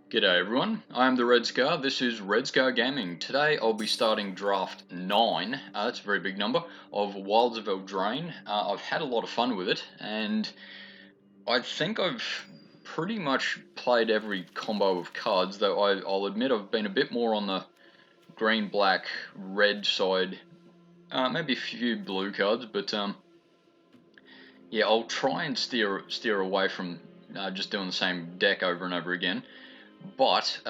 G'day everyone, I am the Red Scar, this is Red Scar Gaming. Today I'll be starting draft 9, that's a very big number, of Wilds of Eldraine. I've had a lot of fun with it, and I think I've pretty much played every combo of cards, though I'll admit I've been a bit more on the green, black, red side, maybe a few blue cards, but yeah, I'll try and steer away from just doing the same deck over and over again. But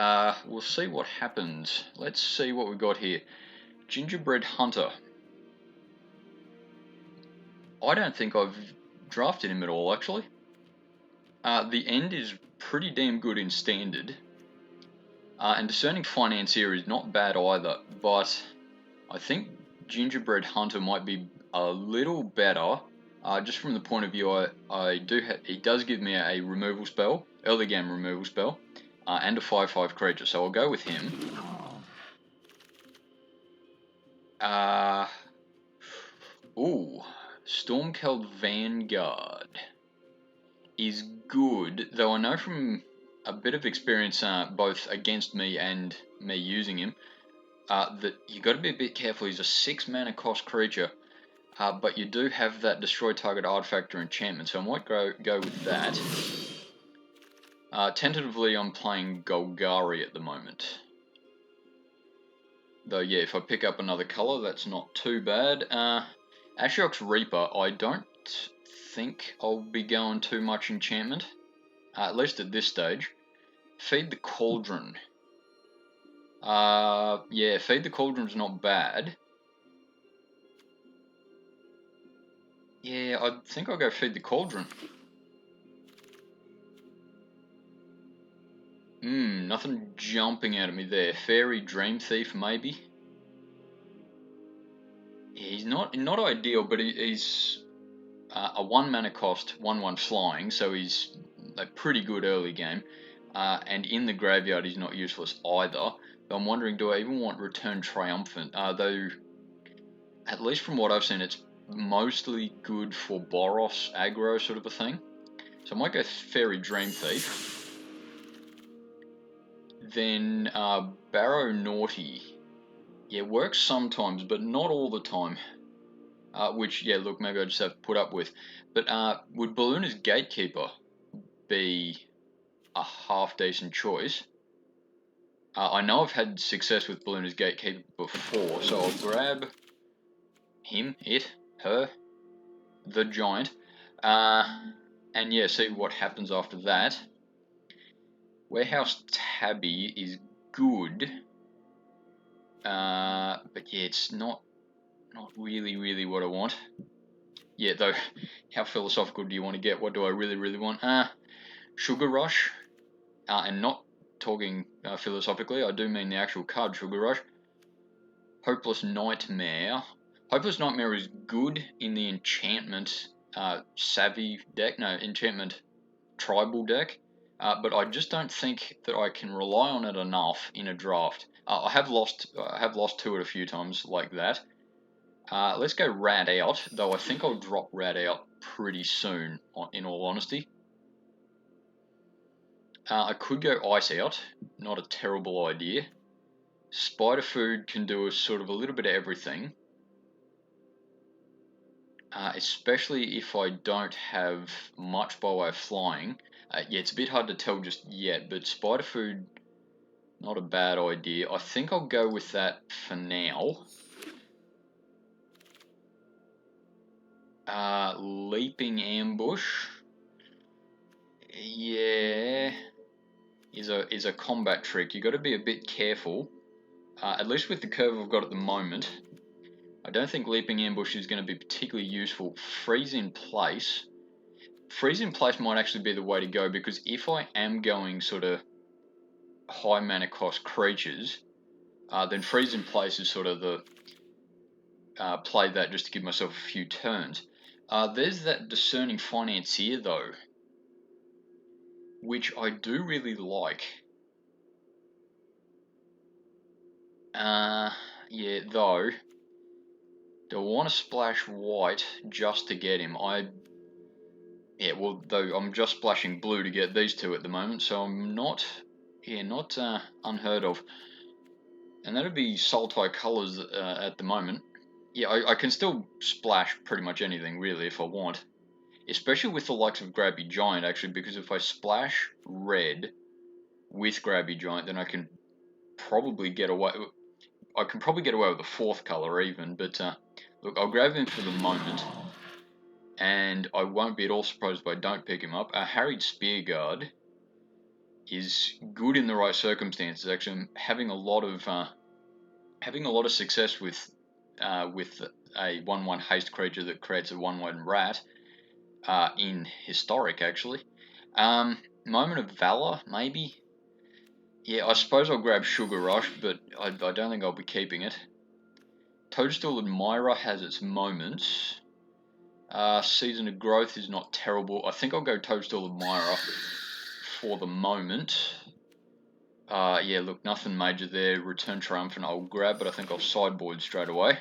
we'll see what happens. Let's see what we've got here. Gingerbread Hunter. I don't think I've drafted him at all, actually. The end is pretty damn good in Standard. And Discerning Financier is not bad either, but I think Gingerbread Hunter might be a little better. Just from the point of view, he does give me a removal spell, early game removal spell. And a 5/5 creature, so I'll go with him. Stormkeld Vanguard is good, though I know from a bit of experience, both against me and me using him, that you got to be a bit careful. He's a 6 mana cost creature, but you do have that destroy target artifact or enchantment, so I might go with that. Tentatively, I'm playing Golgari at the moment. Though, yeah, if I pick up another colour, that's not too bad. Ashiok's Reaper, I don't think I'll be going too much enchantment, at least at this stage. Feed the Cauldron. Yeah, Feed the Cauldron's not bad. Yeah, I think I'll go Feed the Cauldron. Nothing jumping out at me there. Fairy Dream Thief, maybe. Yeah, he's not ideal, but he's a 1 mana cost, 1/1 flying, so he's a pretty good early game. And in the graveyard, he's not useless either. But I'm wondering, do I even want Return Triumphant? Though, at least from what I've seen, it's mostly good for Boros aggro sort of a thing. So I might go Fairy Dream Thief. Then Barrow Naughty. Yeah, works sometimes, but not all the time. Which, yeah, look, maybe I just have to put up with. But would Ballooner's Gatekeeper be a half-decent choice? I know I've had success with Ballooner's Gatekeeper before, so I'll grab him, it, her, the giant, and yeah, see what happens after that. Warehouse Tabby is good, but yeah, it's not really what I want. Yeah, though, how philosophical do you want to get? What do I really want? Sugar Rush, and not talking philosophically, I do mean the actual card Sugar Rush. Hopeless Nightmare. Hopeless Nightmare is good in the enchantment savvy deck, no, enchantment tribal deck, but I just don't think that I can rely on it enough in a draft. I have lost to it a few times like that. Let's go Rat Out, though I think I'll drop Rat Out pretty soon, in all honesty. I could go Ice Out, not a terrible idea. Spider Food can do a sort of a little bit of everything, especially if I don't have much by way of flying. Yeah, it's a bit hard to tell just yet, but Spider Food, not a bad idea. I think I'll go with that for now. Leaping Ambush, yeah, is a combat trick. You got to be a bit careful, at least with the curve I've got at the moment. I don't think Leaping Ambush is going to be particularly useful. Freeze in Place might actually be the way to go, because if I am going sort of high mana cost creatures, then Freeze in Place is sort of the play that just to give myself a few turns. There's that Discerning Financier though, which I do really like. Yeah, though, do I want to splash white just to get him? Yeah, well, though I'm just splashing blue to get these two at the moment, so I'm not Yeah, not unheard of. And that'd be Sultai colors at the moment. Yeah, I can still splash pretty much anything really if I want. Especially with the likes of Grabby Giant actually, because if I splash red with Grabby Giant, then I can probably get away. I can probably get away with the fourth color even, but look, I'll grab him for the moment, and I won't be at all surprised if I don't pick him up. A Harried Spearguard is good in the right circumstances. Actually, I'm having a lot of success with a 1/1 haste creature that creates a 1/1 rat in Historic actually. Moment of Valor maybe. Yeah, I suppose I'll grab Sugar Rush, but I don't think I'll be keeping it. Toadstool Admirer has its moments. Season of Growth is not terrible. I think I'll go Toadstool Admirer for the moment. Yeah, look, nothing major there. Return Triumphant I'll grab, but I think I'll sideboard straight away.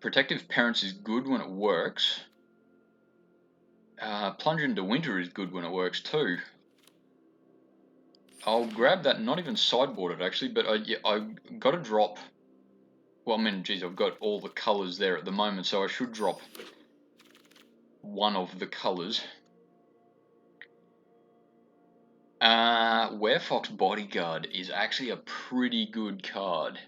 Protective Parents is good when it works. Plunge into Winter is good when it works too. I'll grab that, not even sideboard it actually, but I got to drop. Well, I mean, geez, I've got all the colours there at the moment, so I should drop one of the colours. Werefox Bodyguard is actually a pretty good card.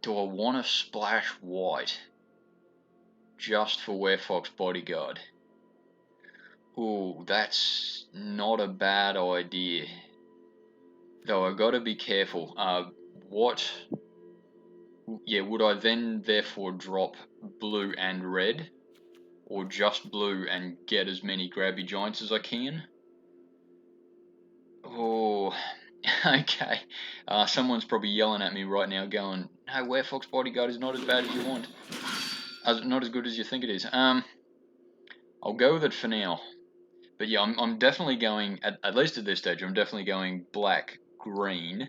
Do I want to splash white just for Werefox Bodyguard? Ooh, that's not a bad idea. Though I've got to be careful. Would I then therefore drop blue and red? Or just blue and get as many Grabby Giants as I can? Oh, okay. Someone's probably yelling at me right now going, no, Werefox Bodyguard is not as bad as you want. Not as good as you think it is. I'll go with it for now. But yeah, I'm definitely going, at least at this stage, I'm definitely going black, green.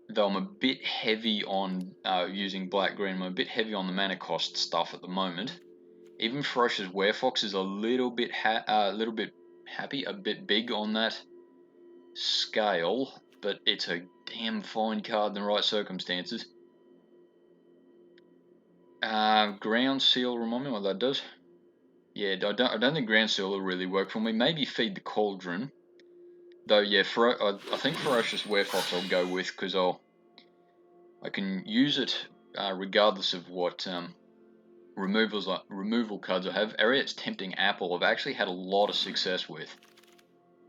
Though I'm a bit heavy on using black, green. I'm a bit heavy on the mana cost stuff at the moment. Even Ferocious Werefox is a little bit happy, a bit big on that scale, but it's a damn fine card in the right circumstances. Ground Seal, remind me what that does. Yeah, I don't think Ground Seal will really work for me. Maybe Feed the Cauldron. Though, yeah, I think Ferocious Werefox I'll go with, because I can use it regardless of what removal cards I have. Ariet's Tempting Apple I've actually had a lot of success with.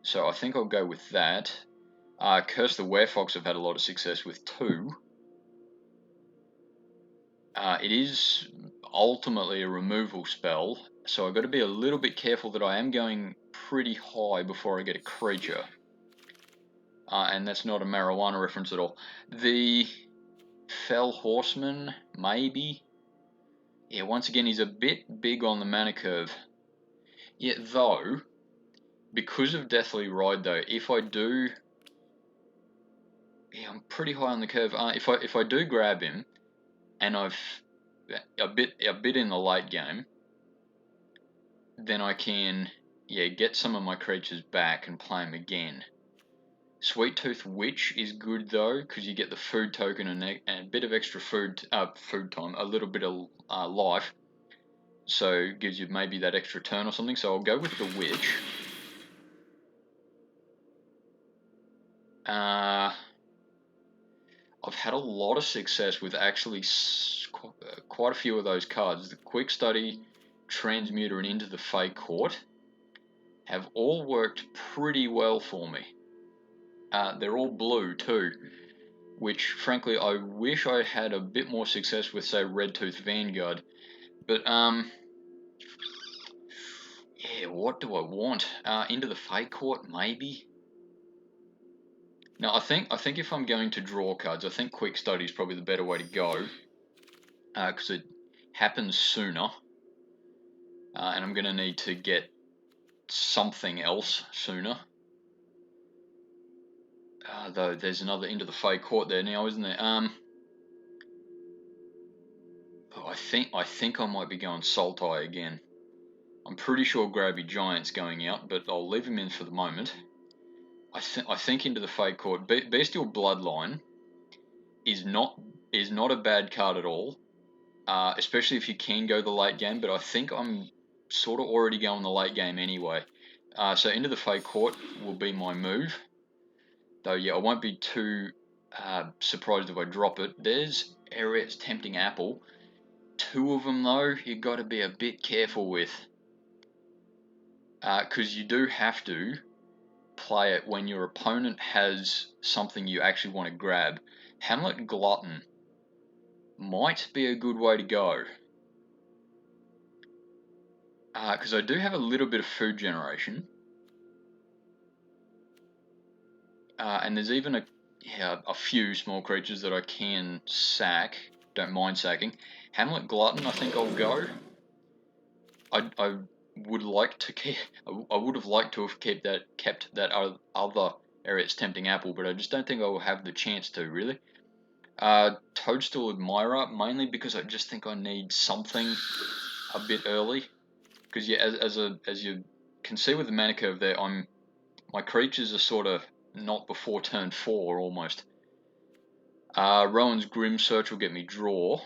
So I think I'll go with that. Curse the Werefox I've had a lot of success with too. It is ultimately a removal spell, so I've got to be a little bit careful that I am going pretty high before I get a creature. And that's not a marijuana reference at all. The Fell Horseman, maybe? Yeah, once again, he's a bit big on the mana curve. Yeah, though, because of Deathly Ride though, if I do... Yeah, I'm pretty high on the curve. If I do grab him, and I've a bit in the late game, then I can get some of my creatures back and play them again. Sweet Tooth Witch is good though, because you get the food token and a bit of extra food time, a little bit of life, so gives you maybe that extra turn or something. So I'll go with the Witch. I've had a lot of success with actually quite a few of those cards. The Quick Study, Transmuter, and Into the Fey Court have all worked pretty well for me. They're all blue too, which frankly I wish I had a bit more success with, say, Red Tooth Vanguard. But yeah, what do I want? Into the Fey Court maybe. Now I think if I'm going to draw cards, I think Quick Study is probably the better way to go, because it happens sooner, and I'm going to need to get something else sooner. Though there's another Into the Fey Court there now, isn't there? I think I might be going Sultai again. I'm pretty sure Grabby Giant's going out, but I'll leave him in for the moment. I think into the Fade Court. Bestial Bloodline is not a bad card at all, especially if you can go the late game. But I think I'm sort of already going the late game anyway. So into the Fade Court will be my move. Though yeah, I won't be too surprised if I drop it. There's Ariet's Tempting Apple. 2 of them though, you got to be a bit careful with, because you do have to play it when your opponent has something you actually want to grab. Hamlet Glutton might be a good way to go, because I do have a little bit of food generation, and there's even a few small creatures that I can sack. Don't mind sacking. Hamlet Glutton, I think I'll go. I would like to keep. I would have liked to have kept that other Ariet's Tempting Apple, but I just don't think I will have the chance to really. Toadstool Admirer, mainly because I just think I need something a bit early. Because yeah, as you can see with the mana curve there, my creatures are sort of not before turn 4 almost. Rowan's Grim Search will get me draw.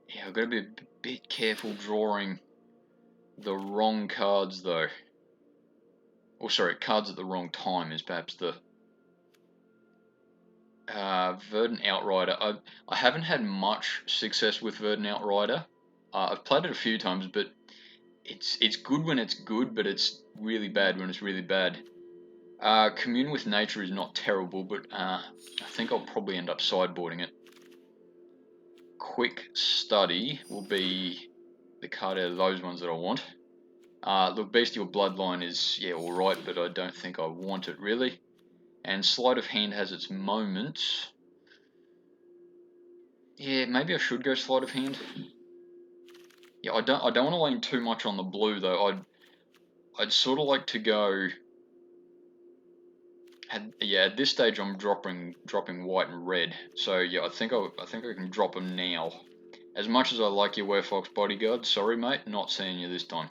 Yeah, I've got to be a bit careful drawing the wrong cards though. Oh, sorry, cards at the wrong time is perhaps the Verdant Outrider. I haven't had much success with Verdant Outrider. I've played it a few times, but it's good when it's good, but it's really bad when it's really bad. Commune with Nature is not terrible, but I think I'll probably end up sideboarding it. Quick Study will be the card out of those ones that I want. Look, Bestial Bloodline is, yeah, alright, but I don't think I want it really. And Sleight of Hand has its moments. Yeah, maybe I should go Sleight of Hand. Yeah, I don't want to lean too much on the blue though. I'd sort of like to go. At this stage I'm dropping white and red. So yeah, I think I can drop them now. As much as I like your Werefox Bodyguard, sorry mate, not seeing you this time.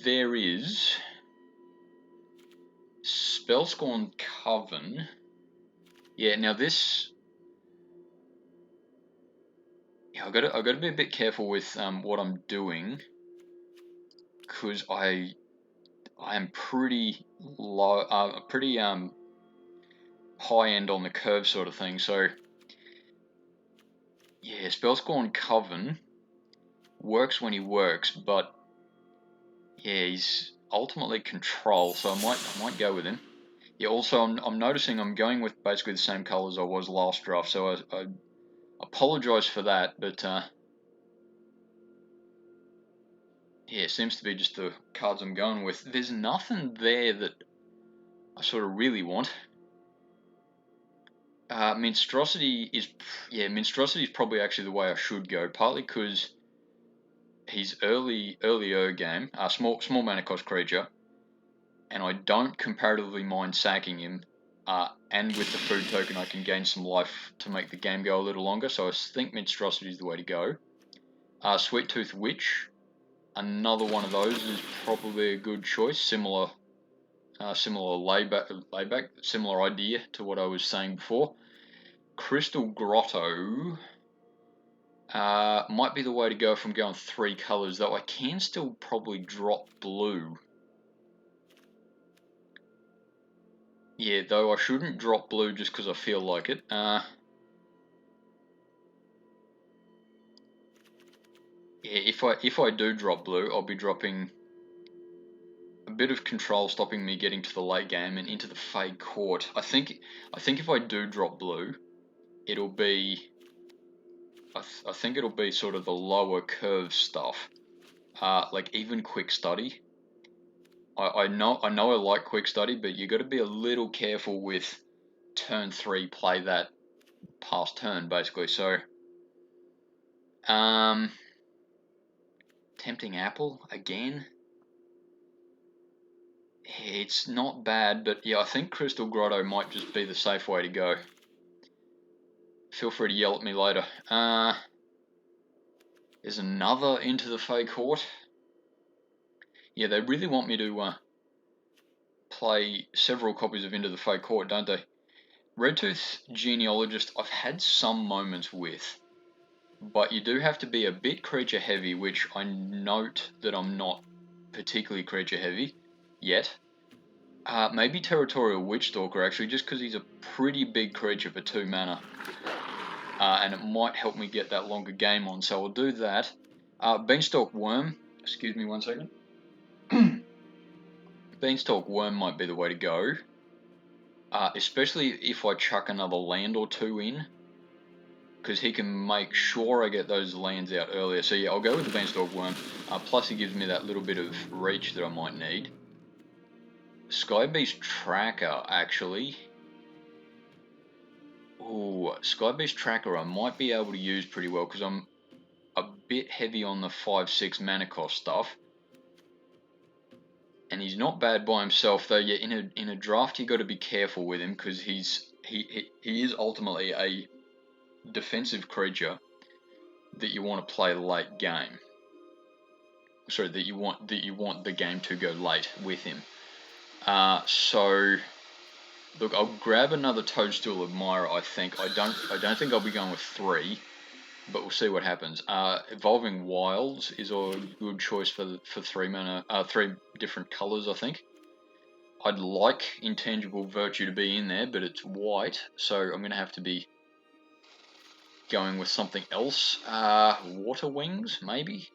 There is Spellscorn Coven. Yeah, now this. Yeah, I got to be a bit careful with what I'm doing, because I am pretty low, pretty high end on the curve sort of thing. So yeah, Spellscorn Coven works when he works, but yeah, he's ultimately control, so I might go with him. Yeah, also I'm noticing I'm going with basically the same colours I was last draft, so I apologise for that, but yeah, it seems to be just the cards I'm going with. There's nothing there that I sort of really want. Monstrosity is probably actually the way I should go, partly because he's earlier game, small mana cost creature, and I don't comparatively mind sacking him. And with the food token, I can gain some life to make the game go a little longer. So I think Monstrosity is the way to go. Sweet Tooth Witch, another one of those is probably a good choice. Similar layback, similar idea to what I was saying before. Crystal Grotto might be the way to go if I'm going 3 colours, though I can still probably drop blue. Yeah, though I shouldn't drop blue just because I feel like it. Yeah, if I do drop blue, I'll be dropping a bit of control, stopping me getting to the late game and into the Fade Court. I think if I do drop blue, it'll be I think it'll be sort of the lower curve stuff, like even Quick Study. I know I like Quick Study, but you got to be a little careful with turn 3. Play that past turn basically. So, Tempting Apple again. It's not bad, but yeah, I think Crystal Grotto might just be the safe way to go. Feel free to yell at me later. There's another Into the Fey Court. Yeah, they really want me to play several copies of Into the Fey Court, don't they? Redtooth Genealogist I've had some moments with, but you do have to be a bit creature heavy, which I note that I'm not particularly creature heavy yet. Maybe Territorial Witchstalker actually, just because he's a pretty big creature for 2 mana. And it might help me get that longer game on, so I'll do that. Beanstalk Worm, excuse me 1 second. Beanstalk Worm might be the way to go. Especially if I chuck another land or 2 in, because he can make sure I get those lands out earlier. So yeah, I'll go with the Beanstalk Worm. Plus he gives me that little bit of reach that I might need. Skybeast Tracker, actually. Ooh, Skybeast Tracker I might be able to use pretty well, because I'm a bit heavy on the 5-6 mana cost stuff. And he's not bad by himself, though. Yeah, in a draft you got to be careful with him, because he is ultimately a defensive creature that you want to play late game. Sorry, that you want the game to go late with him. So look, I'll grab another Toadstool Admirer. I think I don't think I'll be going with 3, but we'll see what happens. Evolving Wilds is a good choice for 3 mana, 3 different colors. I think I'd like Intangible Virtue to be in there, but it's white, so I'm gonna have to be going with something else. Water Wings, maybe.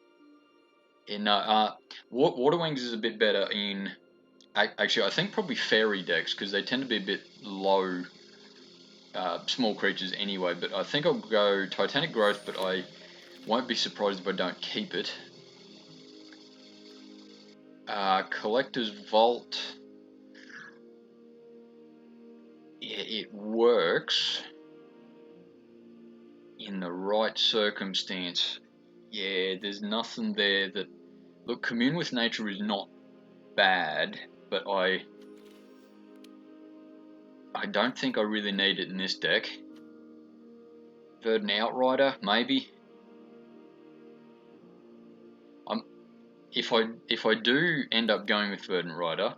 Water Wings is a bit better in. Actually, I think probably fairy decks, because they tend to be a bit low, small creatures anyway. But I think I'll go Titanic Growth, but I won't be surprised if I don't keep it. Collector's Vault. Yeah, it works in the right circumstance. Yeah, there's nothing there that... Look, Commune with Nature is not bad, but I don't think I really need it in this deck. Verdant Outrider, maybe. If I do end up going with Verdant Rider,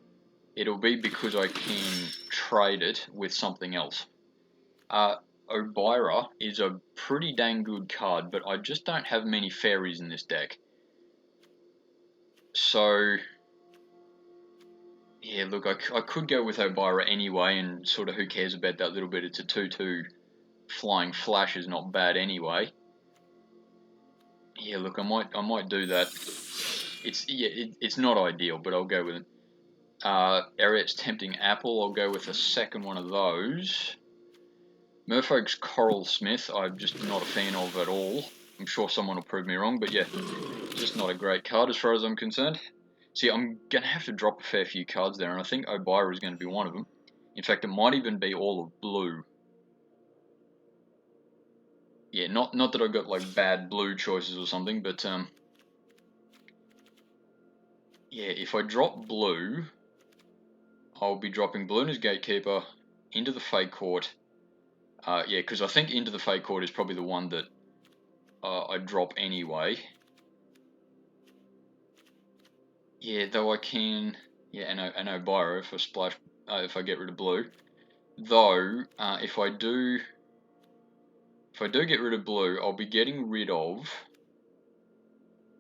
it'll be because I can trade it with something else. Obira is a pretty dang good card, but I just don't have many fairies in this deck. So yeah, look, I could go with Obira anyway, and sort of who cares about that little bit. It's a 2/2 flying flash is not bad anyway. Yeah, look, I might do that. It's not ideal, but I'll go with it. Ariet's Tempting Apple, I'll go with a second one of those. Merfolk's Coral Smith, I'm just not a fan of at all. I'm sure someone will prove me wrong, but yeah, just not a great card as far as I'm concerned. See, I'm going to have to drop a fair few cards there, and I think Obira is going to be one of them. In fact, it might even be all of blue. Yeah, not that I've got like bad blue choices or something, but yeah, if I drop blue, I'll be dropping Bluna's Gatekeeper, Into the Fey Court. Yeah, because I think Into the Fey Court is probably the one that I drop anyway. Yeah, though I can. Yeah, and Obira if I splash, if I get rid of blue. Though, if I do get rid of blue, I'll be getting rid of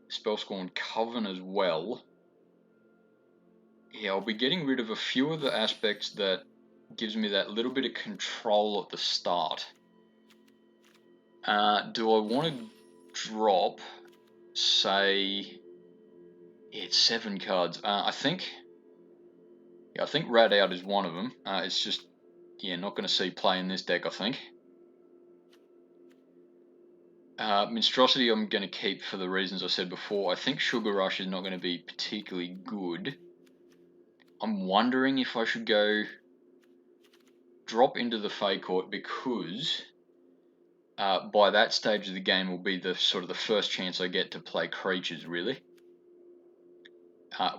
Spellscorn Coven as well. Yeah, I'll be getting rid of a few of the aspects that gives me that little bit of control at the start. Do I want to drop, say, it's 7 cards. I think Rat Out is one of them. It's just, yeah, not going to see play in this deck, I think. Monstrosity I'm going to keep for the reasons I said before. I think Sugar Rush is not going to be particularly good. I'm wondering if I should go drop Into the Fey Court, because by that stage of the game will be the sort of the first chance I get to play creatures, really.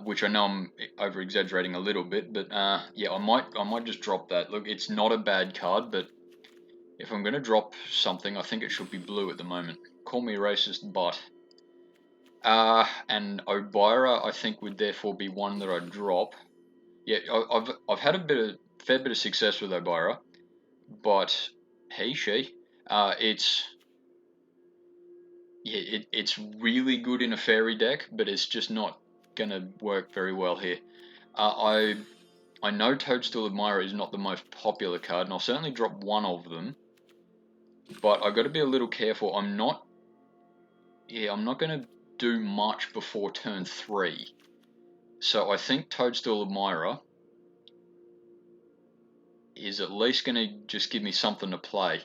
Which I know I'm over exaggerating a little bit, but yeah, I might just drop that. Look, it's not a bad card, but if I'm going to drop something, I think it should be blue at the moment. Call me racist, but And Obira, I think, would therefore be one that I'd drop. Yeah, I've had a fair bit of success with Obira, but she, it's really good in a fairy deck, but it's just not gonna work very well here. I know Toadstool Admirer is not the most popular card, and I'll certainly drop one of them, but I've got to be a little careful. I'm not gonna do much before turn 3. So I think Toadstool Admirer is at least going to just give me something to play.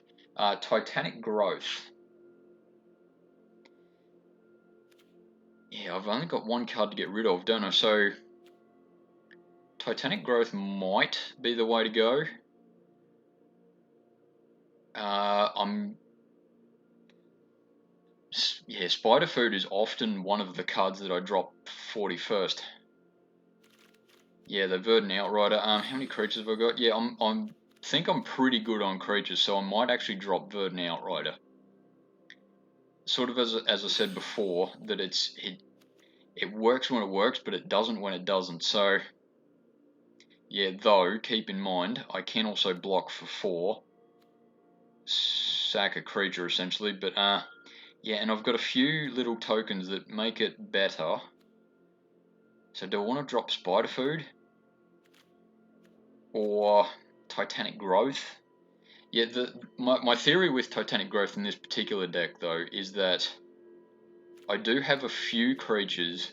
Titanic Growth. Yeah, I've only got one card to get rid of, don't I? So Titanic Growth might be the way to go. Spider Food is often one of the cards that I drop 41st. Yeah, the Verdant Outrider. How many creatures have I got? Yeah, I think I'm pretty good on creatures, so I might actually drop Verdant Outrider. Sort of as I said before, that it works when it works, but it doesn't when it doesn't. So yeah, though keep in mind I can also block for 4, sack a creature essentially. But yeah, and I've got a few little tokens that make it better. So do I want to drop Spider Food or Titanic Growth? Yeah, my theory with Titanic Growth in this particular deck though is that I do have a few creatures,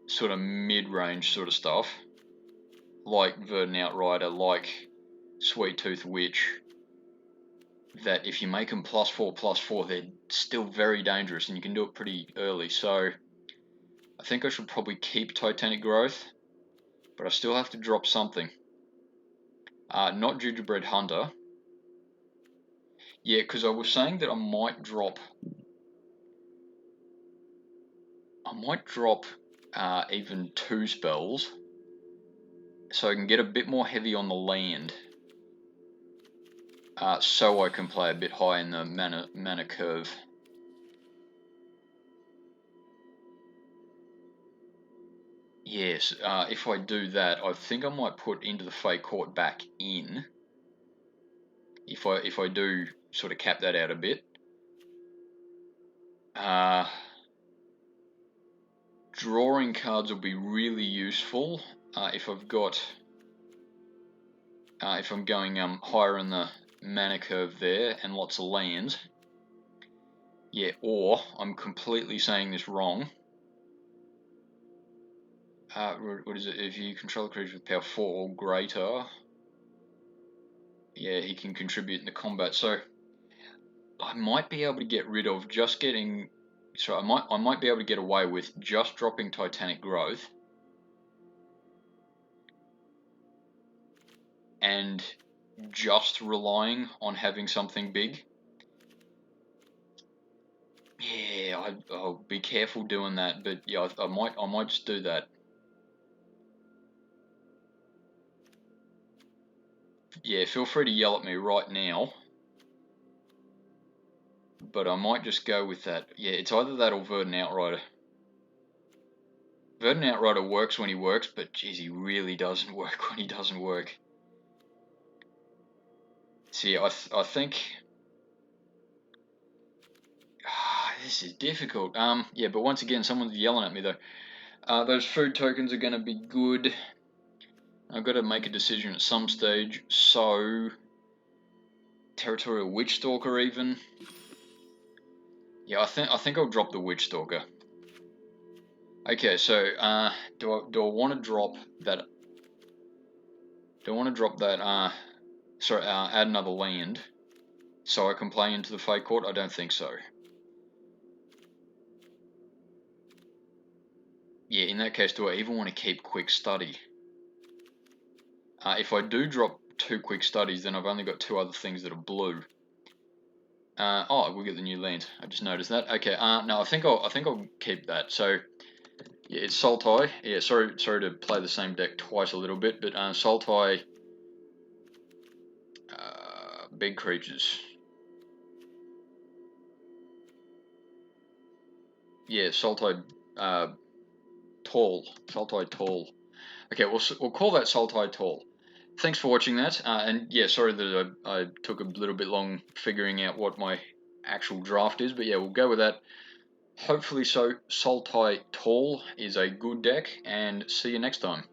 sort of mid-range sort of stuff, like Verdant Outrider, like Sweet Tooth Witch, that if you make them +4/+4, they're still very dangerous, and you can do it pretty early. So I think I should probably keep Titanic Growth, but I still have to drop something. Not Gingerbread Hunter. Yeah, because I was saying that I might drop even 2 spells, so I can get a bit more heavy on the land, so I can play a bit high in the mana curve. Yes, if I do that, I think I might put Into the Fey Court back in. If I do sort of cap that out a bit. Drawing cards will be really useful if I've got if I'm going higher in the mana curve there and lots of lands. Yeah, or I'm completely saying this wrong. What is it? If you control a creature with power 4 or greater, yeah, he can contribute in the combat. So I might be able to get rid of just getting. So I might be able to get away with just dropping Titanic Growth and just relying on having something big. Yeah, I'll be careful doing that, but yeah, I might just do that. Yeah, feel free to yell at me right now, but I might just go with that. Yeah, it's either that or Verdant Outrider. Verdant Outrider works when he works, but geez, he really doesn't work when he doesn't work. See, I think this is difficult. Yeah, but once again, someone's yelling at me though. Those food tokens are going to be good. I've got to make a decision at some stage. So, Territorial Witchstalker even. Yeah, I think I'll drop the Witchstalker. Okay, so do I want to drop that? Do I want to drop that? Sorry, add another land so I can play Into the Fey Court? I don't think so. Yeah, in that case, do I even want to keep Quick Study? If I do drop 2 Quick Studies, then I've only got 2 other things that are blue. Oh, we'll get the new land. I just noticed that. Okay. No, I think I'll keep that. So, yeah, it's Sultai. Yeah, sorry to play the same deck twice a little bit, but Sultai, big creatures. yeah, Sultai Tall. Sultai Tall. Okay, we'll call that Sultai Tall. Thanks for watching that, and yeah, sorry that I took a little bit long figuring out what my actual draft is, but yeah, we'll go with that. Hopefully, Sultai Tall is a good deck, and see you next time.